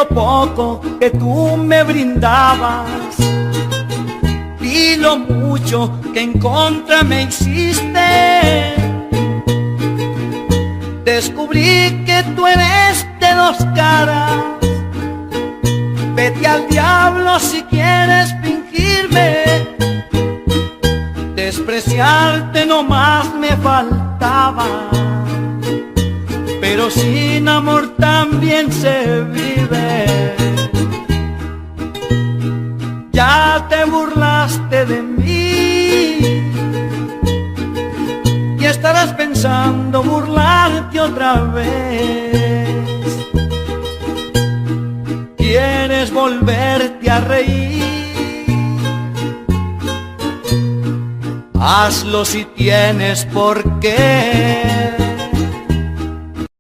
lo poco que tú me brindabas y lo mucho que en contra me hiciste. Descubrí que tú eres de dos caras. Vete al diablo si quieres fingirme. Despreciarte nomás me faltaba, pero sin amor también se vive. Ya te burlaste de mí y estarás pensando burlarte otra vez. Quieres volverte a reír, hazlo si tienes por qué.